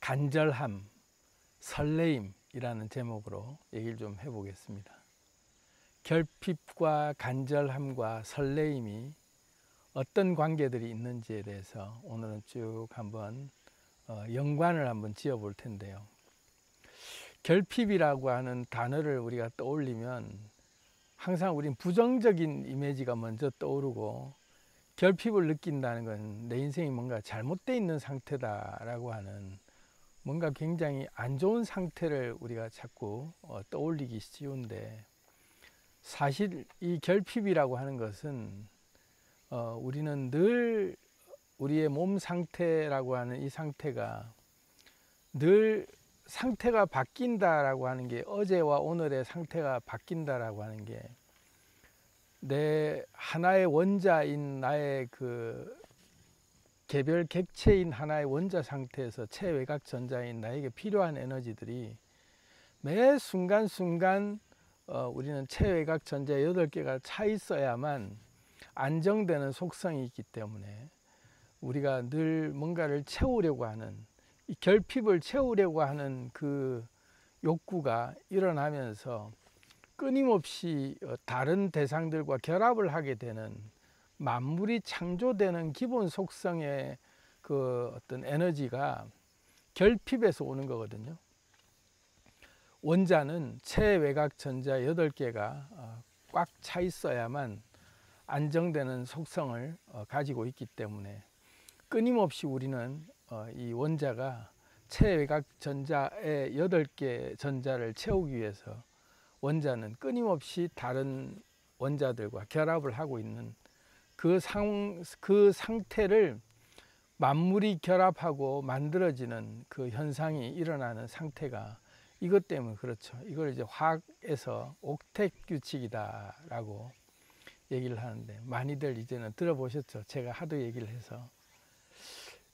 간절함, 설레임이라는 제목으로 얘기를 좀 해보겠습니다. 결핍과 간절함과 설레임이 어떤 관계들이 있는지에 대해서 오늘은 쭉 한번 연관을 한번 지어 볼 텐데요. 결핍이라고 하는 단어를 우리가 떠올리면 항상 우린 부정적인 이미지가 먼저 떠오르고, 결핍을 느낀다는 건 내 인생이 뭔가 잘못되어 있는 상태다라고 하는 뭔가 굉장히 안 좋은 상태를 우리가 자꾸 떠올리기 쉬운데, 사실 이 결핍이라고 하는 것은 우리는 늘 우리의 몸 상태라고 하는 이 상태가 늘 상태가 바뀐다라고 하는 게, 어제와 오늘의 상태가 바뀐다라고 하는 게 내 하나의 원자인 나의 그 개별 객체인 하나의 원자 상태에서 체외곽 전자인 나에게 필요한 에너지들이 매 순간순간 우리는 체외곽 전자 8개가 차 있어야만 안정되는 속성이 있기 때문에 우리가 늘 뭔가를 채우려고 하는, 이 결핍을 채우려고 하는 그 욕구가 일어나면서 끊임없이 다른 대상들과 결합을 하게 되는, 만물이 창조되는 기본 속성의 그 어떤 에너지가 결핍에서 오는 거거든요. 원자는 체외곽 전자 8개가 꽉 차 있어야만 안정되는 속성을 가지고 있기 때문에 끊임없이 우리는 이 원자가 체외곽 전자의 8개 전자를 채우기 위해서 원자는 끊임없이 다른 원자들과 결합을 하고 있는 그 상태를, 만물이 결합하고 만들어지는 그 현상이 일어나는 상태가 이것 때문에 그렇죠. 이걸 이제 화학에서 옥텟 규칙이다라고 얘기를 하는데, 많이들 이제는 들어보셨죠. 제가 하도 얘기를 해서.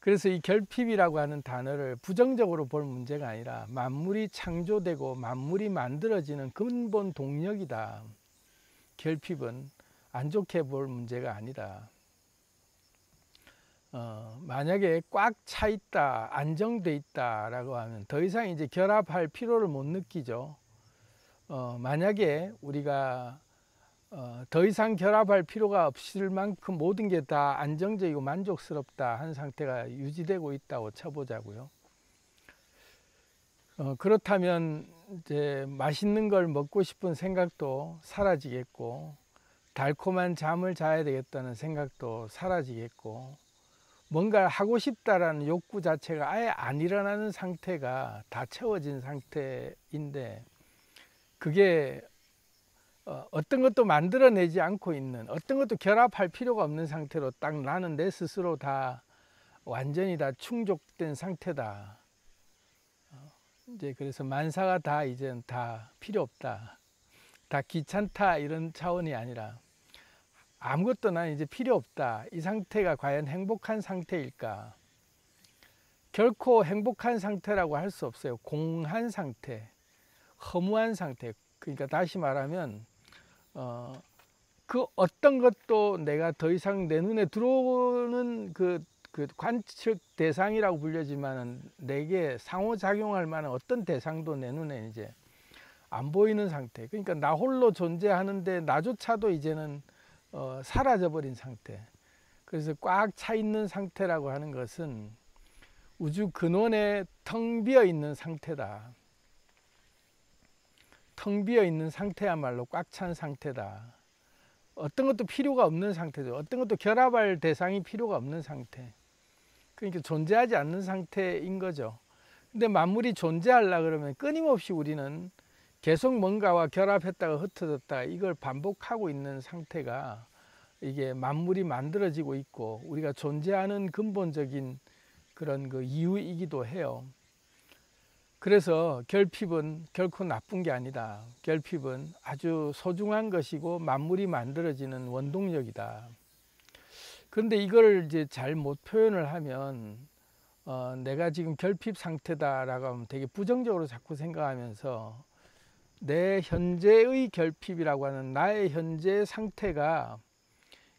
그래서 이 결핍이라고 하는 단어를 부정적으로 볼 문제가 아니라 만물이 창조되고 만물이 만들어지는 근본 동력이다. 결핍은 안 좋게 볼 문제가 아니다. 만약에 꽉 차 있다, 안정돼 있다라고 하면 더 이상 이제 결합할 필요를 못 느끼죠. 만약에 우리가 더 이상 결합할 필요가 없을 만큼 모든 게 다 안정적이고 만족스럽다 한 상태가 유지되고 있다고 쳐보자고요. 그렇다면 이제 맛있는 걸 먹고 싶은 생각도 사라지겠고, 달콤한 잠을 자야 되겠다는 생각도 사라지겠고, 뭔가 하고 싶다라는 욕구 자체가 아예 안 일어나는 상태가 다 채워진 상태인데, 그게 어떤 것도 만들어내지 않고 있는, 어떤 것도 결합할 필요가 없는 상태로 딱 나는 내 스스로 다 완전히 다 충족된 상태다. 이제 그래서 만사가 다 이젠 다 필요 없다, 다 귀찮다, 이런 차원이 아니라 아무것도 난 이제 필요 없다. 이 상태가 과연 행복한 상태일까? 결코 행복한 상태라고 할 수 없어요. 공한 상태, 허무한 상태. 그러니까 다시 말하면 그 어떤 것도 내가 더 이상 내 눈에 들어오는 그 관측 대상이라고 불려지만은 내게 상호작용할 만한 어떤 대상도 내 눈에 이제 안 보이는 상태. 그러니까 나 홀로 존재하는데 나조차도 이제는 사라져 버린 상태. 그래서 꽉 차 있는 상태라고 하는 것은 우주 근원에 텅 비어 있는 상태다. 텅 비어 있는 상태야말로 꽉 찬 상태다. 어떤 것도 필요가 없는 상태죠. 어떤 것도 결합할 대상이 필요가 없는 상태. 그러니까 존재하지 않는 상태인 거죠. 근데 만물이 존재하려 그러면 끊임없이 우리는 계속 뭔가와 결합했다가 흩어졌다가 이걸 반복하고 있는 상태가, 이게 만물이 만들어지고 있고 우리가 존재하는 근본적인 그런 그 이유이기도 해요. 그래서 결핍은 결코 나쁜 게 아니다. 결핍은 아주 소중한 것이고 만물이 만들어지는 원동력이다. 그런데 이걸 이제 잘 못 표현을 하면 내가 지금 결핍 상태다라고 하면 되게 부정적으로 자꾸 생각하면서 내 현재의 결핍이라고 하는 나의 현재 상태가,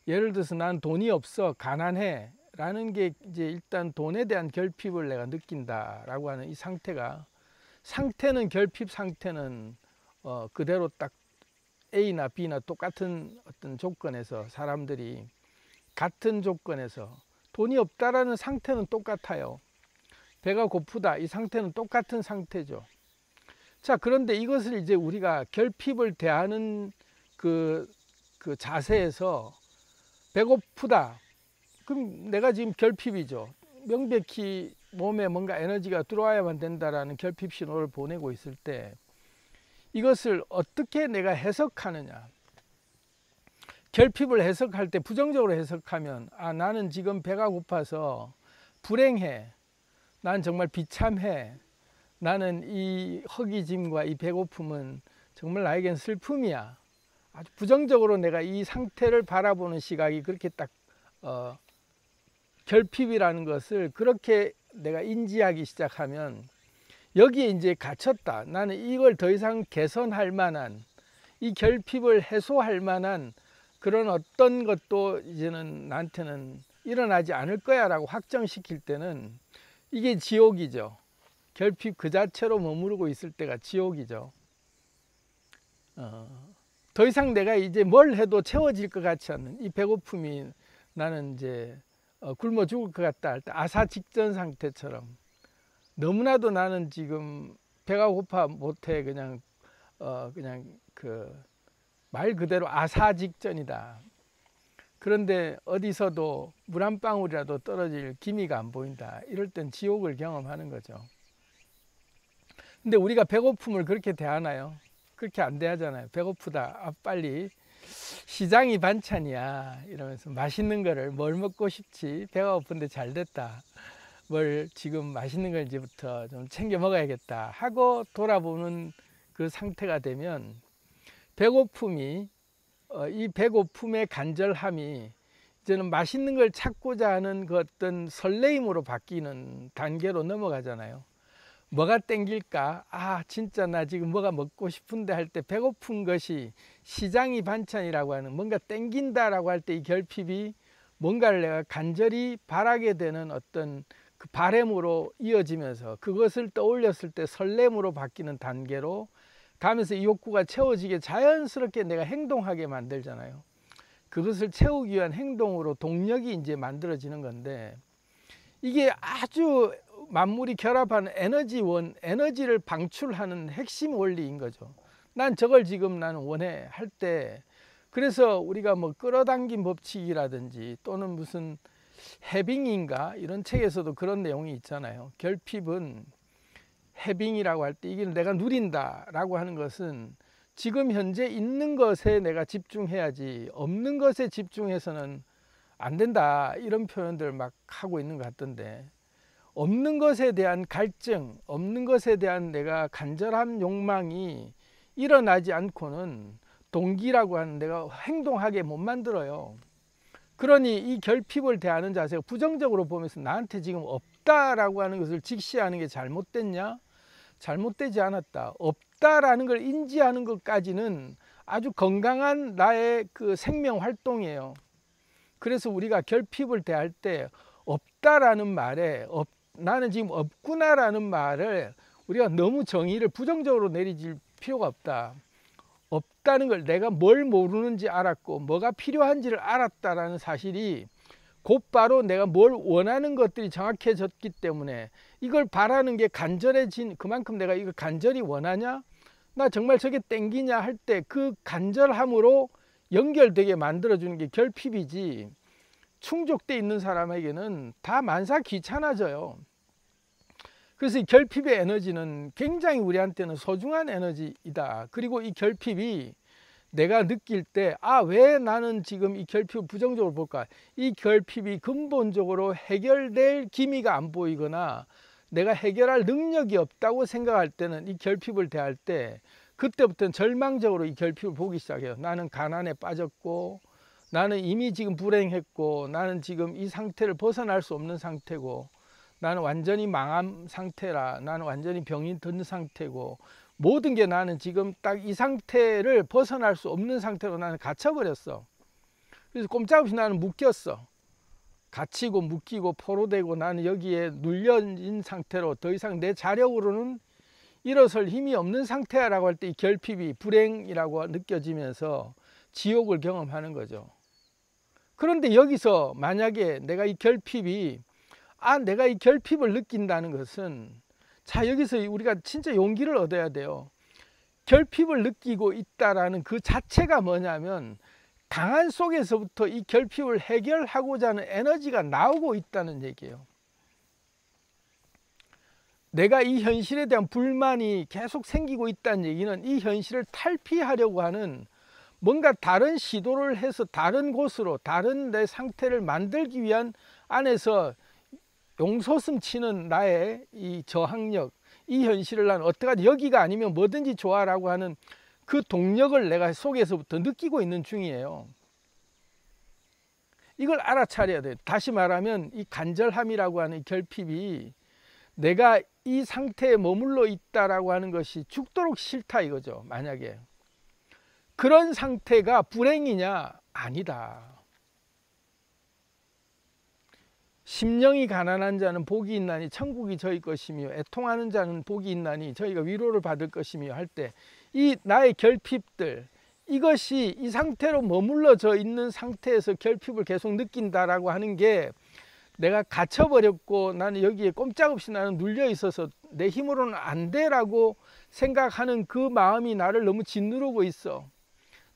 예를 들어서 난 돈이 없어, 가난해 라는 게 이제 일단 돈에 대한 결핍을 내가 느낀다라고 하는 이 상태는 결핍 상태는 그대로 딱 A나 B나 똑같은 어떤 조건에서 사람들이 같은 조건에서 돈이 없다라는 상태는 똑같아요. 배가 고프다 이 상태는 똑같은 상태죠. 자, 그런데 이것을 이제 우리가 결핍을 대하는 그 자세에서 배고프다. 그럼 내가 지금 결핍이죠. 명백히 몸에 뭔가 에너지가 들어와야만 된다라는 결핍 신호를 보내고 있을 때 이것을 어떻게 내가 해석하느냐. 결핍을 해석할 때 부정적으로 해석하면 나는 지금 배가 고파서 불행해. 난 정말 비참해. 나는 이 허기짐과 이 배고픔은 정말 나에겐 슬픔이야. 아주 부정적으로 내가 이 상태를 바라보는 시각이 그렇게 딱 결핍이라는 것을 그렇게 내가 인지하기 시작하면 여기에 이제 갇혔다. 나는 이걸 더 이상 개선할 만한 이 결핍을 해소할 만한 그런 어떤 것도 이제는 나한테는 일어나지 않을 거야 라고 확정시킬 때는 이게 지옥이죠. 결핍 그 자체로 머무르고 있을 때가 지옥이죠. 더 이상 내가 이제 뭘 해도 채워질 것 같지 않는 이 배고픔이 나는 이제 굶어 죽을 것 같다 할 때 아사 직전 상태처럼 너무나도 나는 지금 배가 고파 못해 그냥 말 그대로 아사 직전이다. 그런데 어디서도 물 한 방울이라도 떨어질 기미가 안 보인다. 이럴 땐 지옥을 경험하는 거죠. 근데 우리가 배고픔을 그렇게 대하나요? 그렇게 안 대하잖아요. 배고프다. 빨리 시장이 반찬이야. 이러면서 맛있는 거를 뭘 먹고 싶지? 배가 고픈데 잘 됐다. 뭘 지금 맛있는 걸 이제부터 좀 챙겨 먹어야겠다 하고 돌아보는 그 상태가 되면 배고픔이 이 배고픔의 간절함이 이제는 맛있는 걸 찾고자 하는 그 어떤 설레임으로 바뀌는 단계로 넘어가잖아요. 뭐가 땡길까? 진짜 나 지금 뭐가 먹고 싶은데 할 때 배고픈 것이 시장이 반찬이라고 하는 뭔가 땡긴다라고 할 때 이 결핍이 뭔가를 내가 간절히 바라게 되는 어떤 그 바램으로 이어지면서 그것을 떠올렸을 때 설렘으로 바뀌는 단계로 가면서 이 욕구가 채워지게 자연스럽게 내가 행동하게 만들잖아요. 그것을 채우기 위한 행동으로 동력이 이제 만들어지는 건데 이게 아주 만물이 결합하는 에너지를 방출하는 핵심 원리인 거죠. 난 저걸 지금 나는 원해 할 때 그래서 우리가 뭐 끌어당긴 법칙이라든지 또는 무슨 해빙인가 이런 책에서도 그런 내용이 있잖아요. 결핍은 해빙이라고 할 때 이게 내가 누린다라고 하는 것은 지금 현재 있는 것에 내가 집중해야지 없는 것에 집중해서는 안 된다 이런 표현들 막 하고 있는 것 같던데 없는 것에 대한 갈증, 없는 것에 대한 내가 간절한 욕망이 일어나지 않고는 동기라고 하는 내가 행동하게 못 만들어요. 그러니 이 결핍을 대하는 자세가 부정적으로 보면서 나한테 지금 없다라고 하는 것을 직시하는 게 잘못됐냐? 잘못되지 않았다. 없다라는 걸 인지하는 것까지는 아주 건강한 나의 그 생명 활동이에요. 그래서 우리가 결핍을 대할 때 없다라는 말에 나는 지금 없구나라는 말을 우리가 너무 정의를 부정적으로 내리질 필요가 없다. 없다는 걸 내가 뭘 모르는지 알았고 뭐가 필요한지를 알았다라는 사실이 곧바로 내가 뭘 원하는 것들이 정확해졌기 때문에 이걸 바라는 게 간절해진 그만큼 내가 이걸 간절히 원하냐? 나 정말 저게 땡기냐 할 때 그 간절함으로 연결되게 만들어주는 게 결핍이지 충족돼 있는 사람에게는 다 만사 귀찮아져요. 그래서 이 결핍의 에너지는 굉장히 우리한테는 소중한 에너지이다. 그리고 이 결핍이 내가 느낄 때 왜 나는 지금 이 결핍을 부정적으로 볼까? 이 결핍이 근본적으로 해결될 기미가 안 보이거나 내가 해결할 능력이 없다고 생각할 때는 이 결핍을 대할 때 그때부터는 절망적으로 이 결핍을 보기 시작해요. 나는 가난에 빠졌고 나는 이미 지금 불행했고 나는 지금 이 상태를 벗어날 수 없는 상태고 나는 완전히 망한 상태라 나는 완전히 병이 든 상태고 모든 게 나는 지금 딱 이 상태를 벗어날 수 없는 상태로 나는 갇혀버렸어. 그래서 꼼짝없이 나는 묶였어. 갇히고 묶이고 포로되고 나는 여기에 눌려진 상태로 더 이상 내 자력으로는 일어설 힘이 없는 상태라고 할 때 이 결핍이 불행이라고 느껴지면서 지옥을 경험하는 거죠. 그런데 여기서 만약에 내가 이 결핍이 내가 이 결핍을 느낀다는 것은, 자, 여기서 우리가 진짜 용기를 얻어야 돼요. 결핍을 느끼고 있다라는 그 자체가 뭐냐면 강한 속에서부터 이 결핍을 해결하고자 하는 에너지가 나오고 있다는 얘기예요. 내가 이 현실에 대한 불만이 계속 생기고 있다는 얘기는 이 현실을 탈피하려고 하는 뭔가 다른 시도를 해서 다른 곳으로, 다른 내 상태를 만들기 위한 안에서 용솟음 치는 나의 이 저항력, 이 현실을 난 어떡하지, 여기가 아니면 뭐든지 좋아라고 하는 그 동력을 내가 속에서부터 느끼고 있는 중이에요. 이걸 알아차려야 돼요. 다시 말하면 이 간절함이라고 하는 이 결핍이 내가 이 상태에 머물러 있다라고 하는 것이 죽도록 싫다 이거죠. 만약에 그런 상태가 불행이냐? 아니다. 심령이 가난한 자는 복이 있나니 천국이 저희 것이며 애통하는 자는 복이 있나니 저희가 위로를 받을 것이며 할 때 이 나의 결핍들, 이것이 이 상태로 머물러져 있는 상태에서 결핍을 계속 느낀다라고 하는 게 내가 갇혀버렸고 나는 여기에 꼼짝없이 나는 눌려 있어서 내 힘으로는 안 돼라고 생각하는 그 마음이 나를 너무 짓누르고 있어.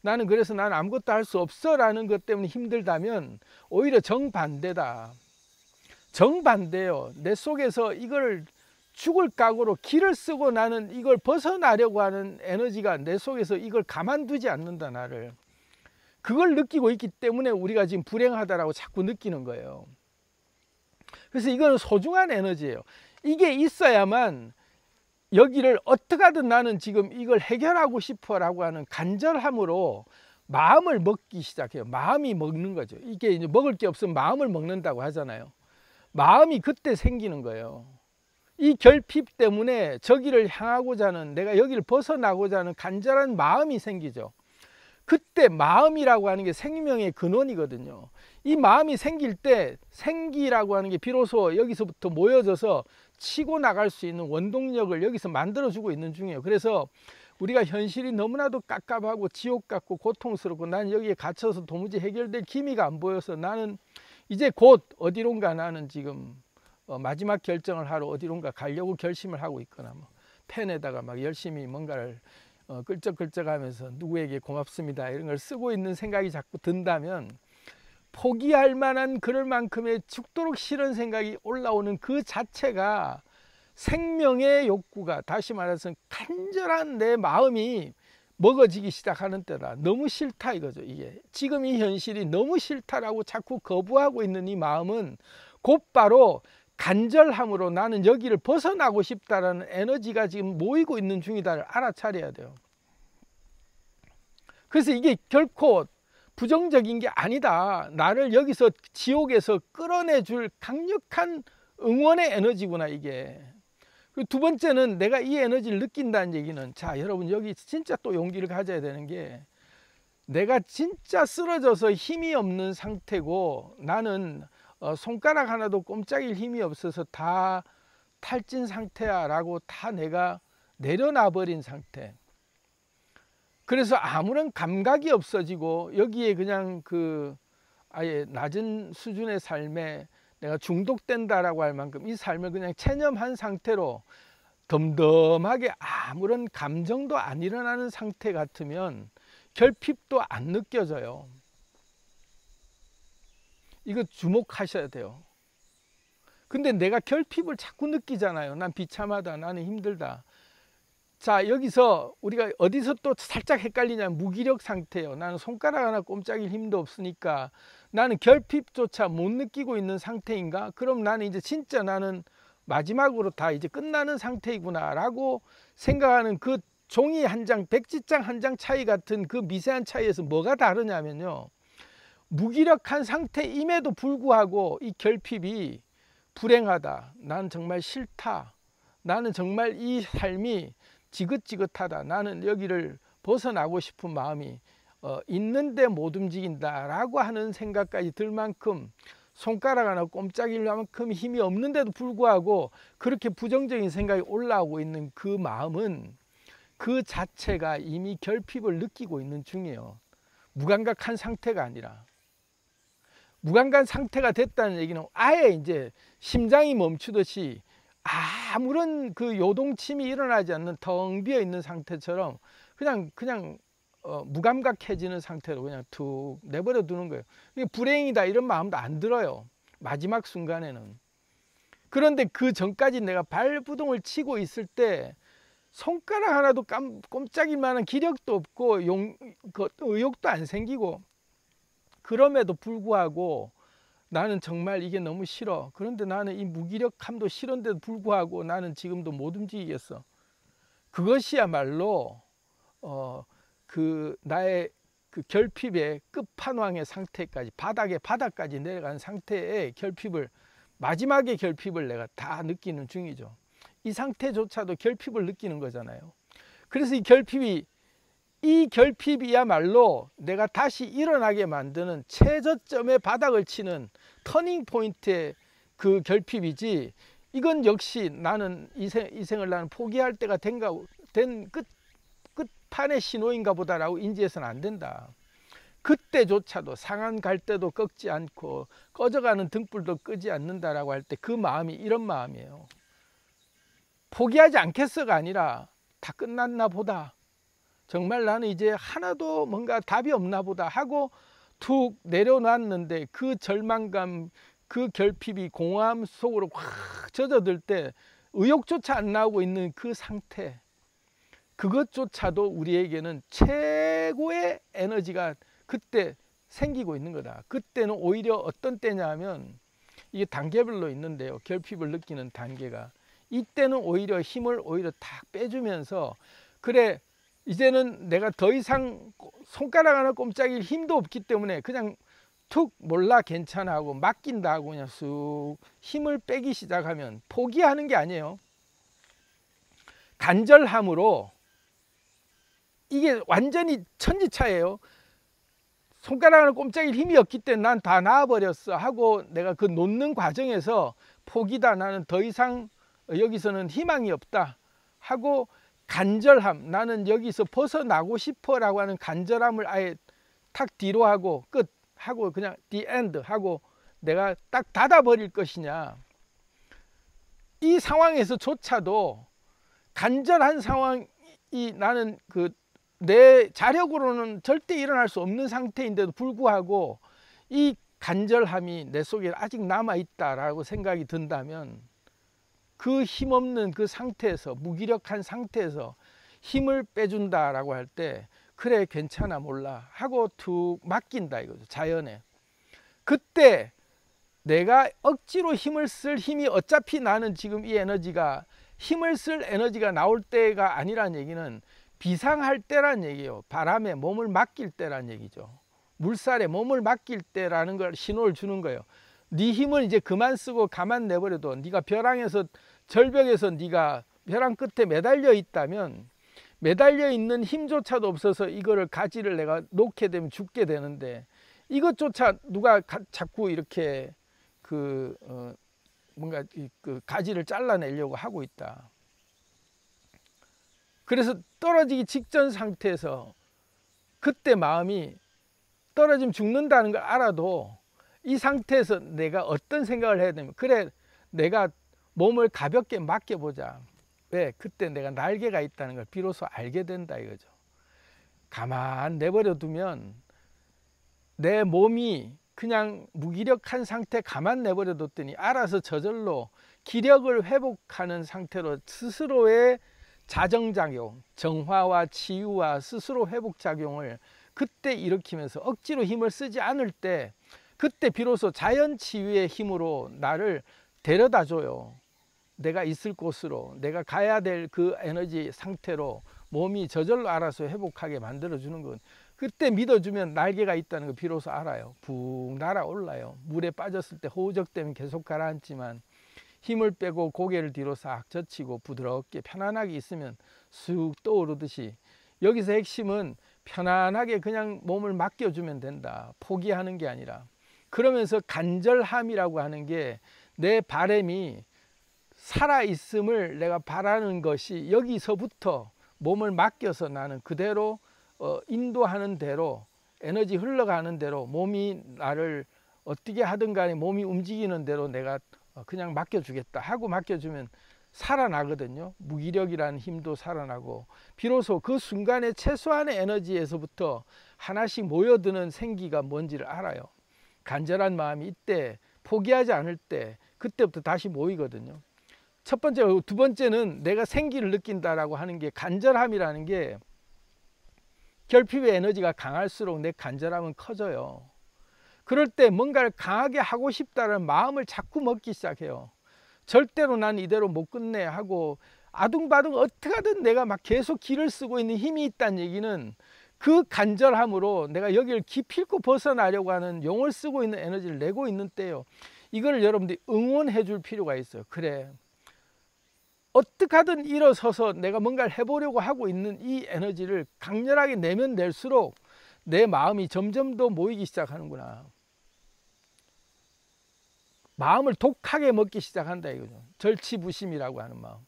나는 그래서 나는 아무것도 할 수 없어 라는 것 때문에 힘들다면 오히려 정반대다. 정반대요. 내 속에서 이걸 죽을 각오로 기를 쓰고 나는 이걸 벗어나려고 하는 에너지가 내 속에서 이걸 가만두지 않는다, 나를. 그걸 느끼고 있기 때문에 우리가 지금 불행하다라고 자꾸 느끼는 거예요. 그래서 이거는 소중한 에너지예요. 이게 있어야만 여기를 어떻게 하든 나는 지금 이걸 해결하고 싶어 라고 하는 간절함으로 마음을 먹기 시작해요. 마음이 먹는 거죠. 이게 이제 먹을 게 없으면 마음을 먹는다고 하잖아요. 마음이 그때 생기는 거예요. 이 결핍 때문에 저기를 향하고자 하는, 내가 여기를 벗어나고자 하는 간절한 마음이 생기죠. 그때 마음이라고 하는 게 생명의 근원이거든요. 이 마음이 생길 때 생기라고 하는 게 비로소 여기서부터 모여져서 치고 나갈 수 있는 원동력을 여기서 만들어주고 있는 중이에요. 그래서 우리가 현실이 너무나도 깝깝하고 지옥 같고 고통스럽고 나는 여기에 갇혀서 도무지 해결될 기미가 안 보여서 나는 이제 곧 어디론가 나는 지금 마지막 결정을 하러 어디론가 가려고 결심을 하고 있거나 뭐 펜에다가 막 열심히 뭔가를 끌적끌적하면서 누구에게 고맙습니다 이런 걸 쓰고 있는 생각이 자꾸 든다면 포기할 만한 그럴 만큼의 죽도록 싫은 생각이 올라오는 그 자체가 생명의 욕구가, 다시 말해서 간절한 내 마음이 먹어지기 시작하는 때다. 너무 싫다 이거죠. 이게 지금 이 현실이 너무 싫다라고 자꾸 거부하고 있는 이 마음은 곧바로 간절함으로 나는 여기를 벗어나고 싶다라는 에너지가 지금 모이고 있는 중이다를 알아차려야 돼요. 그래서 이게 결코 부정적인 게 아니다. 나를 여기서 지옥에서 끌어내줄 강력한 응원의 에너지구나 이게. 그리고 두 번째는 내가 이 에너지를 느낀다는 얘기는, 자 여러분 여기 진짜 또 용기를 가져야 되는 게, 내가 진짜 쓰러져서 힘이 없는 상태고 나는 손가락 하나도 꼼짝일 힘이 없어서 다 탈진 상태야 라고 다 내가 내려놔 버린 상태. 그래서 아무런 감각이 없어지고 여기에 그냥 그 아예 낮은 수준의 삶에 내가 중독된다라고 할 만큼 이 삶을 그냥 체념한 상태로 덤덤하게 아무런 감정도 안 일어나는 상태 같으면 결핍도 안 느껴져요. 이거 주목하셔야 돼요. 근데 내가 결핍을 자꾸 느끼잖아요. 난 비참하다, 나는 힘들다. 자, 여기서 우리가 어디서 또 살짝 헷갈리냐면 무기력 상태예요. 나는 손가락 하나 꼼짝일 힘도 없으니까 나는 결핍조차 못 느끼고 있는 상태인가? 그럼 나는 이제 진짜 나는 마지막으로 다 이제 끝나는 상태이구나 라고 생각하는 그 종이 한 장, 백지장 한 장 차이 같은 그 미세한 차이에서 뭐가 다르냐면요, 무기력한 상태임에도 불구하고 이 결핍이 불행하다, 나는 정말 싫다, 나는 정말 이 삶이 지긋지긋하다, 나는 여기를 벗어나고 싶은 마음이 있는데 못 움직인다 라고 하는 생각까지 들 만큼 손가락 하나 꼼짝일 만큼 힘이 없는데도 불구하고 그렇게 부정적인 생각이 올라오고 있는 그 마음은 그 자체가 이미 결핍을 느끼고 있는 중이에요. 무감각한 상태가 아니라. 무감각 상태가 됐다는 얘기는 아예 이제 심장이 멈추듯이 아무런 그 요동침이 일어나지 않는 텅 비어 있는 상태처럼 그냥 무감각해지는 상태로 그냥 툭 내버려 두는 거예요. 이게 불행이다 이런 마음도 안 들어요. 마지막 순간에는. 그런데 그 전까지 내가 발부동을 치고 있을 때 손가락 하나도 꼼짝일 만한 기력도 없고 의욕도 안 생기고, 그럼에도 불구하고 나는 정말 이게 너무 싫어. 그런데 나는 이 무기력함도 싫은데도 불구하고 나는 지금도 못 움직이겠어. 그것이야말로 그 나의 그 결핍의 끝판왕의 상태까지, 바닥까지 내려간 상태의 결핍을, 마지막의 결핍을 내가 다 느끼는 중이죠. 이 상태조차도 결핍을 느끼는 거잖아요. 그래서 이 결핍이야말로 내가 다시 일어나게 만드는 최저점의 바닥을 치는 터닝 포인트의 그 결핍이지, 이건 역시 나는 이 생을 나는 포기할 때가 된 끝판의 신호인가 보다라고 인지해서는 안 된다. 그때조차도 상한 갈 때도 꺾지 않고 꺼져가는 등불도 끄지 않는다라고 할 때 그 마음이 이런 마음이에요. 포기하지 않겠어가 아니라 다 끝났나 보다, 정말 나는 이제 하나도 뭔가 답이 없나 보다 하고 툭 내려놨는데, 그 절망감, 그 결핍이 공허함 속으로 확 젖어들 때 의욕조차 안 나오고 있는 그 상태, 그것조차도 우리에게는 최고의 에너지가 그때 생기고 있는 거다. 그때는 오히려 어떤 때냐 하면, 이게 단계별로 있는데요, 결핍을 느끼는 단계가. 이때는 오히려 힘을 탁 빼주면서, 그래 이제는 내가 더 이상 손가락 하나 꼼짝일 힘도 없기 때문에 그냥 툭 몰라 괜찮아 하고 맡긴다 하고 그냥 쑥 힘을 빼기 시작하면, 포기하는 게 아니에요. 간절함으로, 이게 완전히 천지차예요. 손가락 하나 꼼짝일 힘이 없기 때문에 난 다 나아버렸어 하고 내가 그 놓는 과정에서 포기다, 나는 더 이상 여기서는 희망이 없다 하고 간절함, 나는 여기서 벗어나고 싶어 라고 하는 간절함을 아예 탁 뒤로 하고 끝 하고 그냥 the end 하고 내가 딱 닫아버릴 것이냐, 이 상황에서조차도 간절한 상황이, 나는 내 자력으로는 절대 일어날 수 없는 상태인데도 불구하고 이 간절함이 내 속에 아직 남아있다라고 생각이 든다면, 그 힘없는 그 상태에서, 무기력한 상태에서 힘을 빼준다라고 할 때, 그래 괜찮아 몰라 하고 툭 맡긴다 이거죠, 자연에. 그때 내가 억지로 힘을 쓸 힘이, 어차피 나는 지금 이 에너지가, 힘을 쓸 에너지가 나올 때가 아니란 얘기는 비상할 때란 얘기예요. 바람에 몸을 맡길 때란 얘기죠. 물살에 몸을 맡길 때라는 걸 신호를 주는 거예요. 네 힘을 이제 그만 쓰고 가만 내버려둬. 네가 절벽에서 네가 벼랑 끝에 매달려 있다면, 매달려 있는 힘조차도 없어서 이거를 가지를 내가 놓게 되면 죽게 되는데, 이것조차 누가 자꾸 이렇게 뭔가 그 가지를 잘라내려고 하고 있다. 그래서 떨어지기 직전 상태에서 그때 마음이 떨어지면 죽는다는 걸 알아도, 이 상태에서 내가 어떤 생각을 해야 되면, 그래 내가 몸을 가볍게 맡겨보자. 왜? 그때 내가 날개가 있다는 걸 비로소 알게 된다 이거죠. 가만 내버려 두면 내 몸이 그냥 무기력한 상태 가만 내버려 뒀더니 알아서 저절로 기력을 회복하는 상태로 스스로의 자정작용, 정화와 치유와 스스로 회복작용을 그때 일으키면서 억지로 힘을 쓰지 않을 때, 그때 비로소 자연치유의 힘으로 나를 데려다 줘요. 내가 있을 곳으로, 내가 가야 될 그 에너지 상태로 몸이 저절로 알아서 회복하게 만들어주는 건, 그때 믿어주면 날개가 있다는 거 비로소 알아요. 푹 날아올라요. 물에 빠졌을 때 호우적 때문에 계속 가라앉지만, 힘을 빼고 고개를 뒤로 싹 젖히고 부드럽게 편안하게 있으면 쑥 떠오르듯이, 여기서 핵심은 편안하게 그냥 몸을 맡겨주면 된다. 포기하는 게 아니라. 그러면서 간절함이라고 하는 게 내 바람이 살아있음을 내가 바라는 것이 여기서부터 몸을 맡겨서 나는 그대로 인도하는 대로 에너지 흘러가는 대로 몸이 나를 어떻게 하든 간에 몸이 움직이는 대로 내가 그냥 맡겨주겠다 하고 맡겨주면 살아나거든요. 무기력이라는 힘도 살아나고 비로소 그 순간에 최소한의 에너지에서부터 하나씩 모여드는 생기가 뭔지를 알아요. 간절한 마음이 이때 포기하지 않을 때 그때부터 다시 모이거든요. 첫 번째, 두 번째는 내가 생기를 느낀다라고 하는 게 간절함이라는 게 결핍의 에너지가 강할수록 내 간절함은 커져요. 그럴 때 뭔가를 강하게 하고 싶다는 마음을 자꾸 먹기 시작해요. 절대로 난 이대로 못 끝내 하고 아둥바둥 어떻게 하든 내가 막 계속 길을 쓰고 있는 힘이 있다는 얘기는 그 간절함으로 내가 여기를 기필코 벗어나려고 하는 용을 쓰고 있는 에너지를 내고 있는 때요. 이거를 여러분들이 응원해 줄 필요가 있어요. 그래, 어떻게 하든 일어서서 내가 뭔가를 해보려고 하고 있는 이 에너지를 강렬하게 내면 낼수록 내 마음이 점점 더 모이기 시작하는구나. 마음을 독하게 먹기 시작한다 이거죠. 절치부심이라고 하는 마음.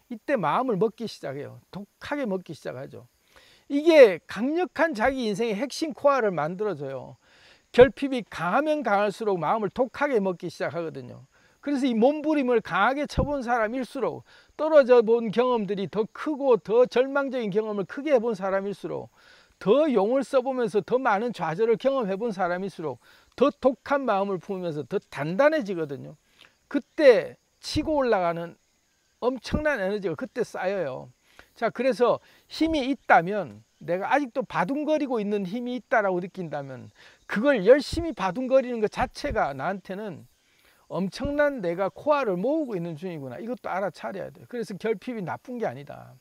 이때 마음을 먹기 시작해요. 독하게 먹기 시작하죠. 이게 강력한 자기 인생의 핵심 코어를 만들어줘요. 결핍이 강하면 강할수록 마음을 독하게 먹기 시작하거든요. 그래서 이 몸부림을 강하게 쳐본 사람일수록, 떨어져 본 경험들이 더 크고 더 절망적인 경험을 크게 해본 사람일수록, 더 용을 써보면서 더 많은 좌절을 경험해 본 사람일수록 더 독한 마음을 품으면서 더 단단해지거든요. 그때 치고 올라가는 엄청난 에너지가 그때 쌓여요. 자, 그래서 힘이 있다면, 내가 아직도 바둥거리고 있는 힘이 있다라고 느낀다면 그걸 열심히 바둥거리는 것 자체가 나한테는 엄청난 내가 코어를 모으고 있는 중이구나. 이것도 알아차려야 돼요. 그래서 결핍이 나쁜 게 아니다.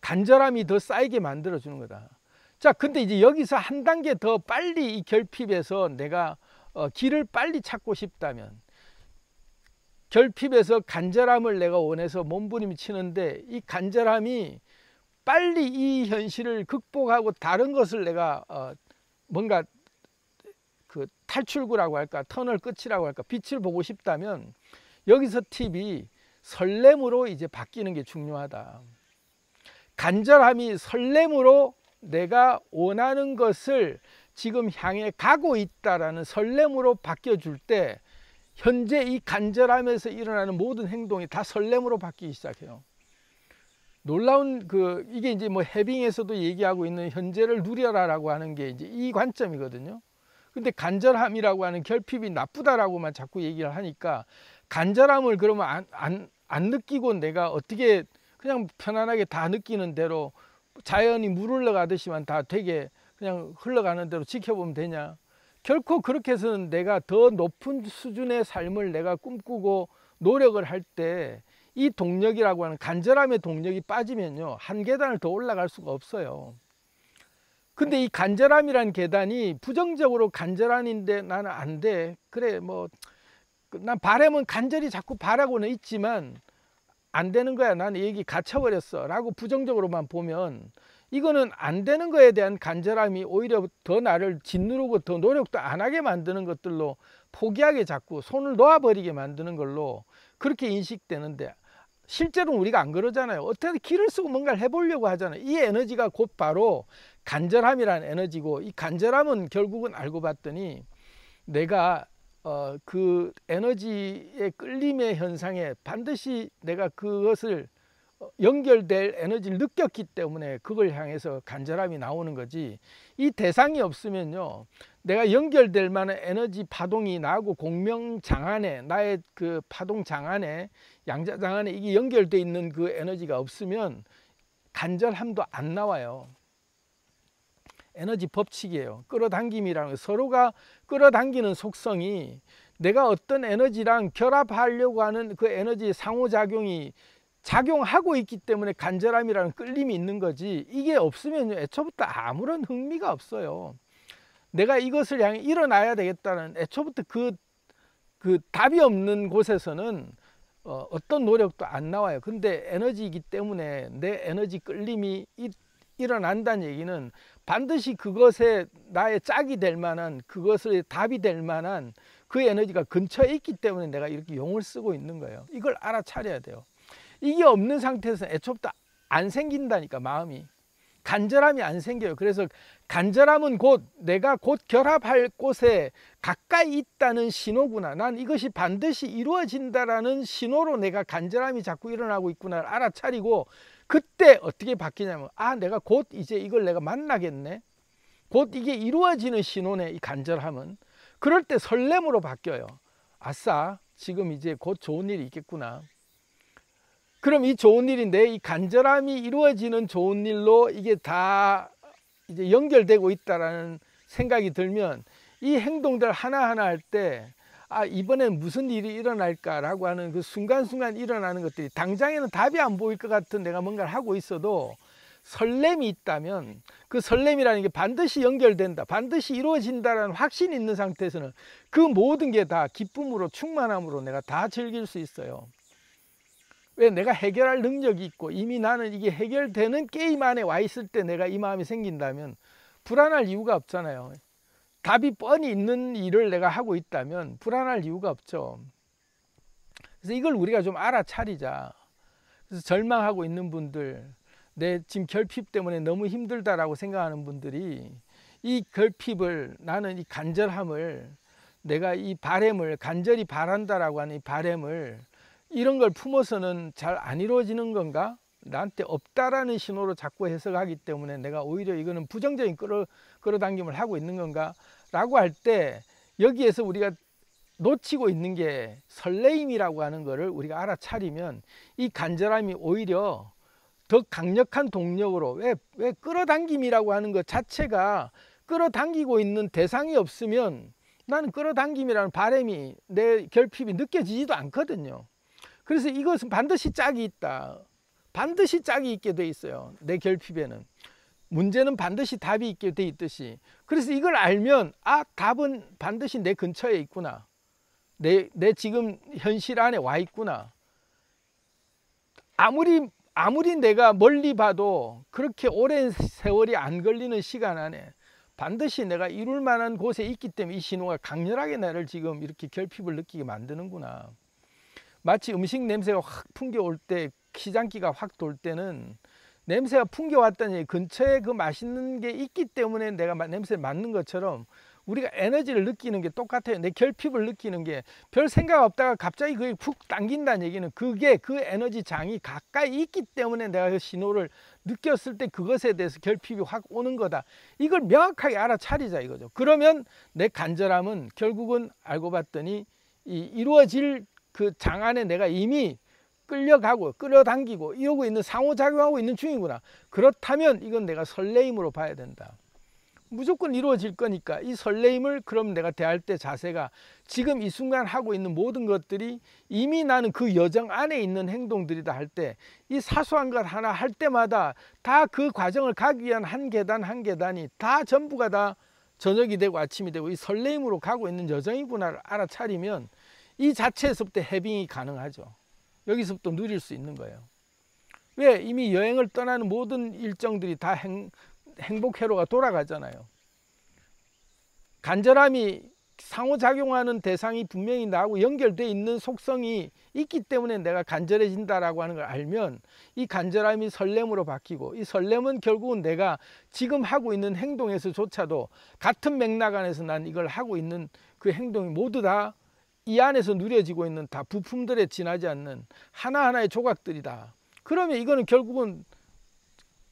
간절함이 더 쌓이게 만들어주는 거다. 자, 근데 이제 여기서 한 단계 더 빨리 이 결핍에서 내가 길을 빨리 찾고 싶다면, 결핍에서 간절함을 내가 원해서 몸부림이 치는데 이 간절함이 빨리 이 현실을 극복하고 다른 것을 내가 뭔가 그 탈출구라고 할까, 터널 끝이라고 할까, 빛을 보고 싶다면 여기서 팁이 설렘으로 이제 바뀌는 게 중요하다. 간절함이 설렘으로 내가 원하는 것을 지금 향해 가고 있다라는 설렘으로 바뀌어줄 때 현재 이 간절함에서 일어나는 모든 행동이 다 설렘으로 바뀌기 시작해요. 놀라운 이게 이제 뭐 해빙에서도 얘기하고 있는 현재를 누려라라고 하는 게 이제 이 관점이거든요. 근데 간절함이라고 하는 결핍이 나쁘다라고만 자꾸 얘기를 하니까, 간절함을 그러면 안 느끼고 내가 어떻게 그냥 편안하게 다 느끼는 대로 자연이 물 흘러가듯이만 다 되게 그냥 흘러가는 대로 지켜보면 되냐? 결코 그렇게 해서는 내가 더 높은 수준의 삶을 내가 꿈꾸고 노력을 할 때 이 동력이라고 하는 간절함의 동력이 빠지면요, 한 계단을 더 올라갈 수가 없어요. 근데 이 간절함이란 계단이 부정적으로 간절함인데 나는 안 돼, 그래 뭐 난 바람은 간절히 자꾸 바라고는 있지만 안 되는 거야, 나는 여기 갇혀버렸어 라고 부정적으로만 보면, 이거는 안 되는 거에 대한 간절함이 오히려 더 나를 짓누르고 더 노력도 안 하게 만드는 것들로, 포기하게 자꾸 손을 놓아버리게 만드는 걸로 그렇게 인식되는데, 실제로는 우리가 안 그러잖아요. 어떻게 길을 쓰고 뭔가를 해보려고 하잖아요. 이 에너지가 곧 바로 간절함이라는 에너지고, 이 간절함은 결국은 알고 봤더니 내가 그 에너지의 끌림의 현상에 반드시 내가 그것을 연결될 에너지를 느꼈기 때문에 그걸 향해서 간절함이 나오는 거지, 이 대상이 없으면요, 내가 연결될 만한 에너지 파동이 나고 공명장안에, 나의 그 파동장안에, 양자장안에 이게 연결되어 있는 그 에너지가 없으면 간절함도 안 나와요. 에너지 법칙이에요. 끌어당김이라는 거, 서로가 끌어당기는 속성이, 내가 어떤 에너지랑 결합하려고 하는 그 에너지 상호작용이 작용하고 있기 때문에 간절함이라는 끌림이 있는 거지, 이게 없으면요, 애초부터 아무런 흥미가 없어요. 내가 이것을 향해 일어나야 되겠다는 애초부터 그 답이 없는 곳에서는 어떤 노력도 안 나와요. 근데 에너지이기 때문에 내 에너지 끌림이 일어난다는 얘기는 반드시 그것에 나의 짝이 될 만한, 그것의 답이 될 만한 그 에너지가 근처에 있기 때문에 내가 이렇게 용을 쓰고 있는 거예요. 이걸 알아차려야 돼요. 이게 없는 상태에서 애초부터 안 생긴다니까, 마음이. 간절함이 안 생겨요. 그래서 간절함은 곧 내가 곧 결합할 곳에 가까이 있다는 신호구나. 난 이것이 반드시 이루어진다라는 신호로 내가 간절함이 자꾸 일어나고 있구나를 알아차리고, 그때 어떻게 바뀌냐면, 아, 내가 곧 이제 이걸 내가 만나겠네. 곧 이게 이루어지는 신호네, 이 간절함은. 그럴 때 설렘으로 바뀌어요. 아싸, 지금 이제 곧 좋은 일이 있겠구나. 그럼 이 좋은 일인데, 이 간절함이 이루어지는 좋은 일로 이게 다 이제 연결되고 있다라는 생각이 들면, 이 행동들 하나하나 할 때, 아, 이번엔 무슨 일이 일어날까라고 하는 그 순간순간 일어나는 것들이, 당장에는 답이 안 보일 것 같은 내가 뭔가를 하고 있어도 설렘이 있다면, 그 설렘이라는 게 반드시 연결된다, 반드시 이루어진다라는 확신이 있는 상태에서는 그 모든 게 다 기쁨으로, 충만함으로 내가 다 즐길 수 있어요. 왜? 내가 해결할 능력이 있고, 이미 나는 이게 해결되는 게임 안에 와 있을 때 내가 이 마음이 생긴다면 불안할 이유가 없잖아요. 답이 뻔히 있는 일을 내가 하고 있다면 불안할 이유가 없죠. 그래서 이걸 우리가 좀 알아차리자. 그래서 절망하고 있는 분들, 내 지금 결핍 때문에 너무 힘들다라고 생각하는 분들이, 이 결핍을, 나는 이 간절함을, 내가 이 바램을, 간절히 바란다라고 하는 이 바램을, 이런 걸 품어서는 잘 안 이루어지는 건가? 나한테 없다라는 신호로 자꾸 해석하기 때문에 내가 오히려 이거는 부정적인 끌어당김을 하고 있는 건가? 라고 할 때, 여기에서 우리가 놓치고 있는 게 설레임이라고 하는 거를 우리가 알아차리면, 이 간절함이 오히려 더 강력한 동력으로, 왜 끌어당김이라고 하는 것 자체가, 끌어당기고 있는 대상이 없으면 나는 끌어당김이라는 바람이, 내 결핍이 느껴지지도 않거든요. 그래서 이것은 반드시 짝이 있다. 반드시 짝이 있게 돼 있어요. 내 결핍에는. 문제는 반드시 답이 있게 돼 있듯이. 그래서 이걸 알면, 아, 답은 반드시 내 근처에 있구나. 내 지금 현실 안에 와 있구나. 아무리 내가 멀리 봐도 그렇게 오랜 세월이 안 걸리는 시간 안에 반드시 내가 이룰 만한 곳에 있기 때문에 이 신호가 강렬하게 나를 지금 이렇게 결핍을 느끼게 만드는구나. 마치 음식 냄새가 확 풍겨올 때, 시장기가 확 돌 때는 냄새가 풍겨왔더니 근처에 그 맛있는 게 있기 때문에 내가 냄새를 맡는 것처럼, 우리가 에너지를 느끼는 게 똑같아요. 내 결핍을 느끼는 게 별 생각 없다가 갑자기 그게 푹 당긴다는 얘기는, 그게 그 에너지 장이 가까이 있기 때문에 내가 그 신호를 느꼈을 때 그것에 대해서 결핍이 확 오는 거다. 이걸 명확하게 알아차리자 이거죠. 그러면 내 간절함은 결국은 알고 봤더니 이루어질 그 장 안에 내가 이미 끌려가고 끌어당기고 이러고 있는, 상호작용하고 있는 중이구나. 그렇다면 이건 내가 설레임으로 봐야 된다. 무조건 이루어질 거니까 이 설레임을, 그럼 내가 대할 때 자세가, 지금 이 순간 하고 있는 모든 것들이 이미 나는 그 여정 안에 있는 행동들이다 할 때, 이 사소한 것 하나 할 때마다 다 그 과정을 가기 위한 한 계단 한 계단이 다 전부가 다 저녁이 되고 아침이 되고 이 설레임으로 가고 있는 여정이구나를 알아차리면, 이 자체에서부터 해빙이 가능하죠. 여기서부터 누릴 수 있는 거예요. 왜? 이미 여행을 떠나는 모든 일정들이 다 행복 회로가 돌아가잖아요. 간절함이 상호작용하는 대상이 분명히 나하고 연결되어 있는 속성이 있기 때문에 내가 간절해진다라고 하는 걸 알면, 이 간절함이 설렘으로 바뀌고, 이 설렘은 결국은 내가 지금 하고 있는 행동에서조차도 같은 맥락 안에서 난 이걸 하고 있는 그 행동이 모두 다 이 안에서 누려지고 있는, 다 부품들에 지나지 않는 하나하나의 조각들이다. 그러면 이거는 결국은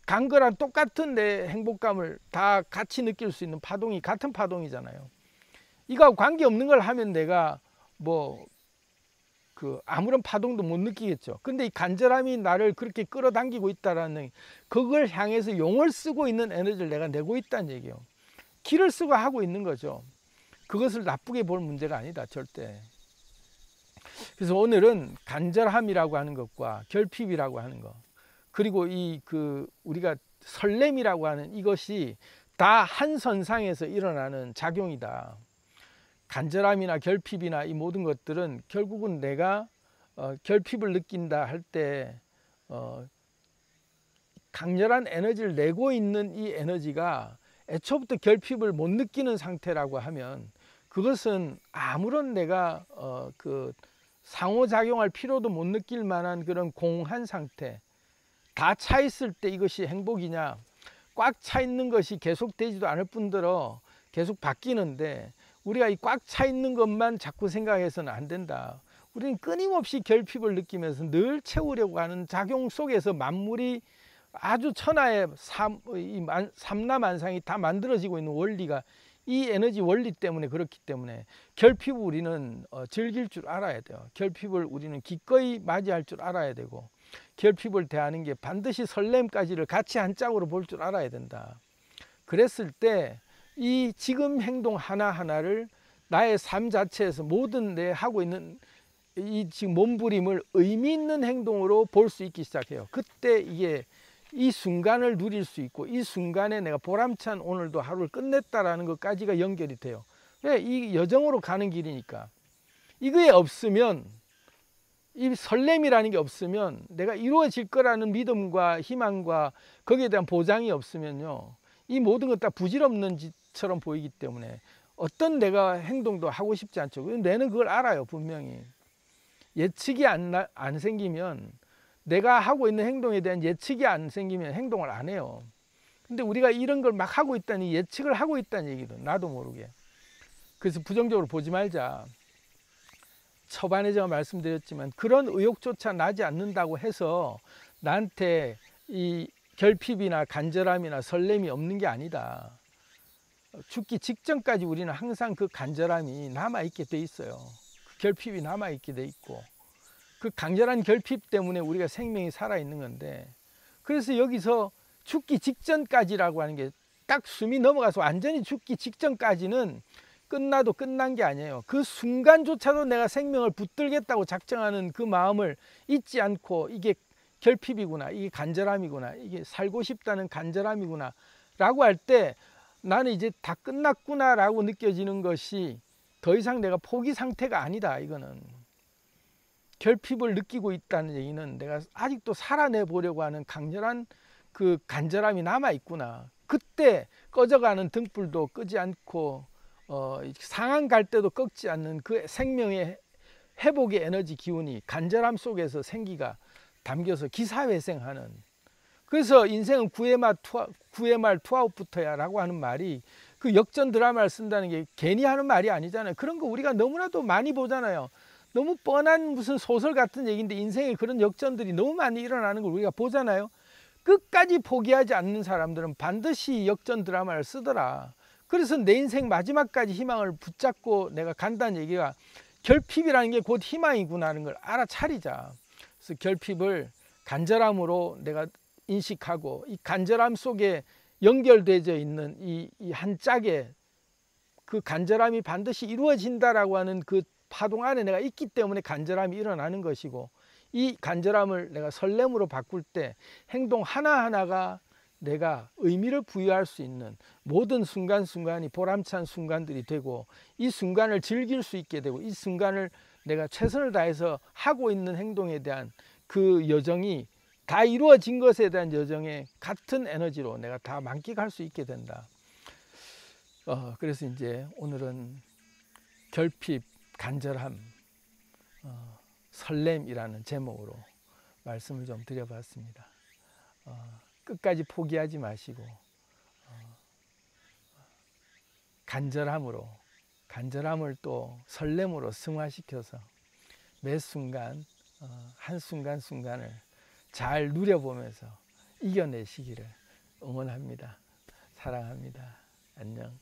간거랑 똑같은 내 행복감을 다 같이 느낄 수 있는 파동이, 같은 파동이잖아요. 이거하고 관계없는 걸 하면 내가 아무런 파동도 못 느끼겠죠. 근데 이 간절함이 나를 그렇게 끌어당기고 있다라는, 그걸 향해서 용을 쓰고 있는 에너지를 내가 내고 있다는 얘기예요. 기를 쓰고 하고 있는 거죠. 그것을 나쁘게 볼 문제가 아니다, 절대. 그래서 오늘은 간절함이라고 하는 것과 결핍이라고 하는 것, 그리고 우리가 설렘이라고 하는 이것이 다 한 선상에서 일어나는 작용이다. 간절함이나 결핍이나 이 모든 것들은 결국은 내가 결핍을 느낀다 할 때 강렬한 에너지를 내고 있는 이 에너지가 애초부터 결핍을 못 느끼는 상태라고 하면 그것은 아무런 내가 그 상호작용할 필요도 못 느낄 만한 그런 공한 상태, 다 차 있을 때 이것이 행복이냐, 꽉 차 있는 것이 계속되지도 않을 뿐더러 계속 바뀌는데 우리가 이 꽉 차 있는 것만 자꾸 생각해서는 안 된다. 우리는 끊임없이 결핍을 느끼면서 늘 채우려고 하는 작용 속에서 만물이 아주 천하의 삼라만상이 다 만들어지고 있는 원리가 이 에너지 원리 때문에 그렇기 때문에 결핍을 우리는 즐길 줄 알아야 돼요. 결핍을 우리는 기꺼이 맞이할 줄 알아야 되고 결핍을 대하는 게 반드시 설렘까지를 같이 한 짝으로 볼 줄 알아야 된다. 그랬을 때 이 지금 행동 하나하나를 나의 삶 자체에서 모든 내 하고 있는 이 지금 몸부림을 의미 있는 행동으로 볼 수 있기 시작해요. 그때 이게 이 순간을 누릴 수 있고 이 순간에 내가 보람찬 오늘도 하루를 끝냈다라는 것까지가 연결이 돼요. 왜? 이 여정으로 가는 길이니까. 이거에 없으면, 이 설렘이라는 게 없으면, 내가 이루어질 거라는 믿음과 희망과 거기에 대한 보장이 없으면요, 이 모든 것 다 부질없는 짓처럼 보이기 때문에 어떤 내가 행동도 하고 싶지 않죠. 뇌는 그걸 알아요, 분명히. 예측이 안 생기면, 내가 하고 있는 행동에 대한 예측이 안 생기면 행동을 안 해요. 근데 우리가 이런 걸 막 하고 있다니, 예측을 하고 있다는 얘기도 나도 모르게. 그래서 부정적으로 보지 말자. 초반에 제가 말씀드렸지만 그런 의욕조차 나지 않는다고 해서 나한테 이 결핍이나 간절함이나 설렘이 없는 게 아니다. 죽기 직전까지 우리는 항상 그 간절함이 남아있게 돼 있어요. 그 결핍이 남아있게 돼 있고 그 강렬한 결핍 때문에 우리가 생명이 살아있는 건데, 그래서 여기서 죽기 직전까지라고 하는 게 딱 숨이 넘어가서 완전히 죽기 직전까지는 끝나도 끝난 게 아니에요. 그 순간조차도 내가 생명을 붙들겠다고 작정하는 그 마음을 잊지 않고 이게 결핍이구나, 이게 간절함이구나, 이게 살고 싶다는 간절함이구나 라고 할 때 나는 이제 다 끝났구나 라고 느껴지는 것이 더 이상 내가 포기 상태가 아니다. 이거는 결핍을 느끼고 있다는 얘기는 내가 아직도 살아내 보려고 하는 강렬한 그 간절함이 남아 있구나. 그때 꺼져가는 등불도 끄지 않고 상한 갈 때도 꺾지 않는 그 생명의 회복의 에너지 기운이 간절함 속에서 생기가 담겨서 기사회생하는. 그래서 인생은 구의 말 투아웃부터야 라고 하는 말이, 그 역전 드라마를 쓴다는 게 괜히 하는 말이 아니잖아요. 그런 거 우리가 너무나도 많이 보잖아요. 너무 뻔한 무슨 소설 같은 얘기인데 인생에 그런 역전들이 너무 많이 일어나는 걸 우리가 보잖아요. 끝까지 포기하지 않는 사람들은 반드시 역전 드라마를 쓰더라. 그래서 내 인생 마지막까지 희망을 붙잡고 내가 간다는 얘기가, 결핍이라는 게 곧 희망이구나 하는 걸 알아차리자. 그래서 결핍을 간절함으로 내가 인식하고 이 간절함 속에 연결되어 있는 이 한 짝에 그 간절함이 반드시 이루어진다라고 하는 그 파동 안에 내가 있기 때문에 간절함이 일어나는 것이고, 이 간절함을 내가 설렘으로 바꿀 때 행동 하나하나가 내가 의미를 부여할 수 있는 모든 순간순간이 보람찬 순간들이 되고, 이 순간을 즐길 수 있게 되고, 이 순간을 내가 최선을 다해서 하고 있는 행동에 대한 그 여정이 다 이루어진 것에 대한 여정에 같은 에너지로 내가 다 만끽할 수 있게 된다. 그래서 이제 오늘은 결핍, 간절함, 설렘이라는 제목으로 말씀을 좀 드려봤습니다. 끝까지 포기하지 마시고 간절함을 또 설렘으로 승화시켜서 매 순간 한순간순간을 잘 누려보면서 이겨내시기를 응원합니다. 사랑합니다. 안녕.